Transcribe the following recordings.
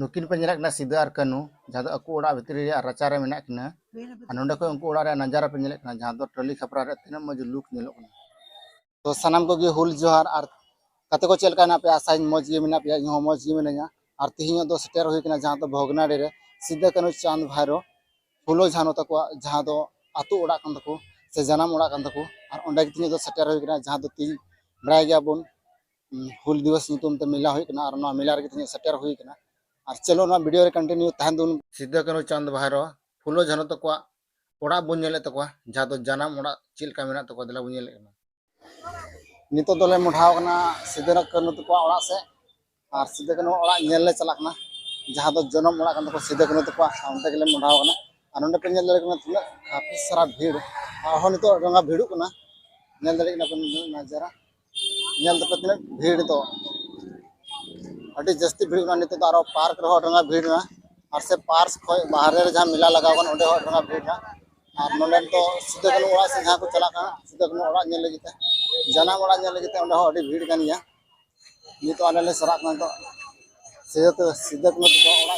नुकिन पे नेला सिदा और कानू जहाँ अको ओड़ा भितरी राचारे मेना किना नोंडे को उनको ओड़ा नजारा पे नेले जहाँ टली खपरा तीना मज लुक नेलो तो सानाम को हुल जोहार और कते को चलका पे आशा मज गे मेना पे मज गे मिना और तिहिं दो सेटर हुई जहाँ तो भोगनाडी रे सिदा कानू चांद भाईरो फुलो झानो तक जहाँ दो आतु ओड़ा कान तको से जनाम ओड़ा कान तको और ओंडे तिहिं दो सेटर हुई जहाँ दो ती बड़ाय गया बोन हुल दिवस नितुम ते मिला हुई और मिला रे तिहिं सेटर हुई और चलो ना वीडियो रे कंटिन्यू तहन दुन सिदा कानू चांद भाईरो फुलो झानो तक ओड़ा बन नेले तक जहाँ दो जनाम ओड़ा चिलका मेना तक दिला बन नेले नितो दोले मुढ़ाव कना सिदा कानू तक ओड़ा से और सिदा कानू ओड़ा नेल ले चला कना जहाँ दो जनम ओड़ा कान तक सिदा कानू तक अंते गेले मुढ़ाव कना और नोंडे पे नेल दरे कना तिना काफी सारा भीड़ और नितो रंगा भीड़ कना नेल दरे कना नजारा नेल तक तिना भीड़ तो अभी जस्ती भीड़ नित पार्क रहा भीड़ और से पार्क खो बाहर जहाँ मेला लगा भीड़ और नोडे तो सिदा कानू ओड़ा से जहाँ को चला सिदा कानू ओड़ा लगे जनाम ओड़ा लगे भीड़ कान गया नित आले सरा तो सिदा कानू तक ओड़ा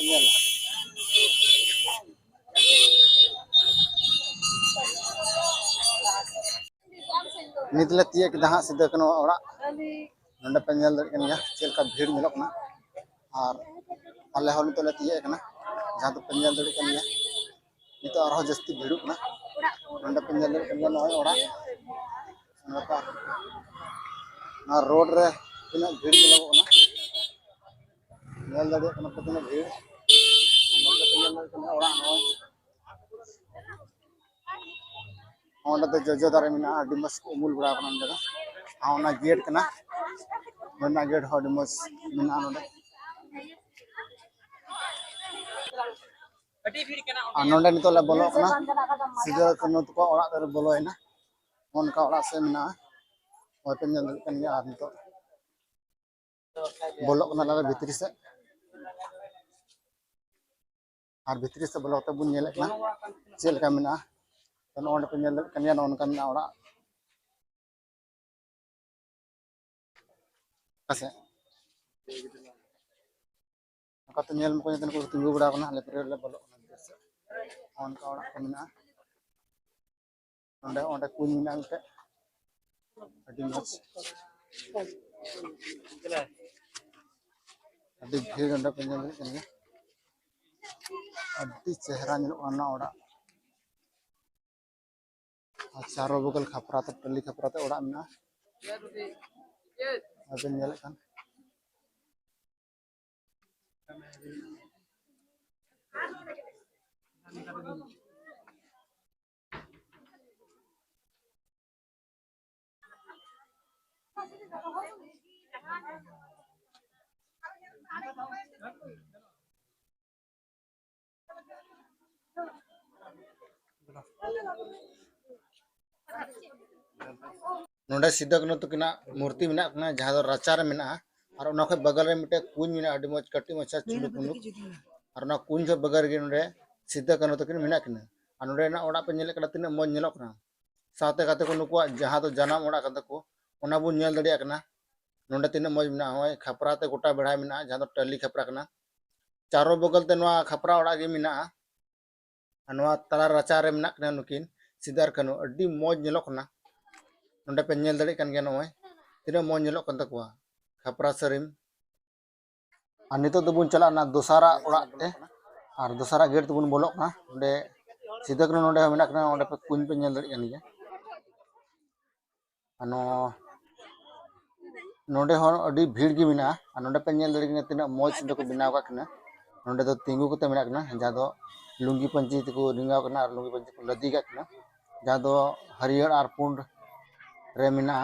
नितले तीय किदा सिदा कानू ओड़ा नोडे पे नेल दरे चलका भीड़ मिलना और आले हो नितले तीय जहाँ तो पे नेल दरे नित और जस्ती भीड़ नोडे पे नेल दरे नय ओड़ा रोड रे तीना भीड़ मिलना नेल दरे तीना भीड़ ओड़ा तो जोजो दारे में मस उमुल बड़ा गेट गेट मस नोडे नित बोलो सिदा कानू तक ओड़ा बोलोना उनका ओड़ा से मेना पे नेल नित बोलो भितरी से और भितरी से बोलो बन नेले चलका मेना नोडे पे नेल नौका मेना ओड़ा से नेल को तिंगु बड़ा आले पे बोलो उनका ओड़ा को मेना ओंडे कुñ मेना मिटे अभी मज अभी भीड़ ओंडे पे नेल अभी चेहरा ओड़ा चारों बगल खपराते टली खपराते ओड़ा मेना अभी नेल कान नोडे सिदा कानू तकिना मूर्ति मेना जहाँ राचार मेना और बगल में मिटे कुñ मेना अभी मज कटी मचा चुलुक मुलुक और कुñ बगल गे नोडे सिदा कानू तकिन मेना किना और नोडे ओड़ा पे नेले तीना मज नेलोकना साथे काते को नुकुआ जहाँ तो जनाम ओड़ा कान तको ओना बुन नेल दड़िया कना नोडे तीना मज मेना होय खपराते गोटा बेड़ा मेना जहाँ तो टली खपरा कना चारों बगल ते नोआ खपरा ओड़ा गे मेना नोआ तला राचारे मेना कना नुकिन सिदा कानू अभी मज नेलोकना नोडे पे नेल दड़े कान गया नय तीना मज नेलोक कान तकोआ खपरा सरीम और नितो तो बुन चला दोसारा ओड़ा ते और दोसारा गेट तो बुन बोलोकना नोडे सिदा कानू नोडे मेना कना ओंडे पे कुñ पे नेल दड़े कान गया नोडे हो अभी भीड़ गे मेना और नोडे पे नेल दड़े तीना मज को बनाव का नोडे तो तिंगु को मेना जहाँ दो लुंगी पंची को रिंगाव कना और लुंगी पंची को लदी का जहाँ दो हरियर और पुंड रे मेना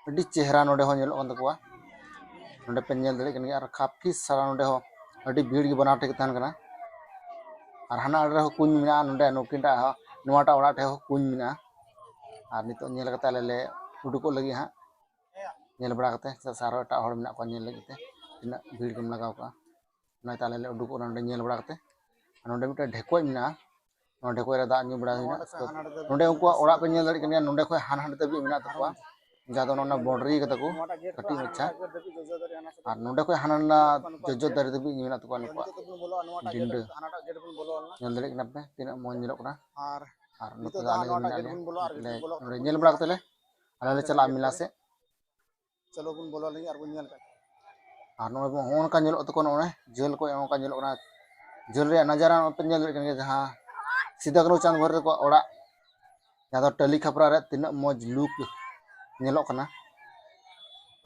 अभी चेहरा नोडे हो नेलो कान तकोआ नोडे पे नेल दड़े कान और काफी सारा नोडे हो अभी भीड़ गे बनाव ठेक तहन कना और हाना आड़े हो कुñ मेना नोडे नुकिनटा नोआटा ओड़ा ठे हो कुñ मेना और नितो नेल कते आले ले उडुको लगी हाँ नेल बड़ा कते सारो एटा हड़ मेना को नेल लगी तीना भीड़ कम लगाव का नाते आले ले उडुको नोडे नेल बड़ा कते नोडे मिटे ढेकोय मेना ढेकोय रे दा न्यू बड़ा नोडे उनको ओड़ा पे नेल दड़े कान नोडे खय हान हान तबी मेना तकोआ जहाँ दो बॉर्डरी कता को कटी मच्छा और नोडे को हाना जोजो दारे दबी मेना तको नुको डिंडे नेल दरे कना पे तीना मोन जेलो कना और नोते दा आले मेना ले नोडे नेल बड़ा कतले आले ले चला मिला से चलो बुन बोलो लगी और बुन नेल का और नोडे बो होन का नेलो तको नोडे जेल को एमो का नेलो कना जेल रे नजारा पे नेल रे कन जहां सीधा कनो चांद भर को ओड़ा जहां टली खपरा रे तीना मौज लुक नेलो कना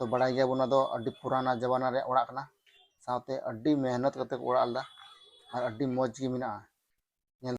तो बड़ा गया बुना दो अड्डी पुराना जमाना रे ओड़ा कना साथे अड्डी मेहनत करते को ओड़ा आलदा और अड्डी मौज की मिना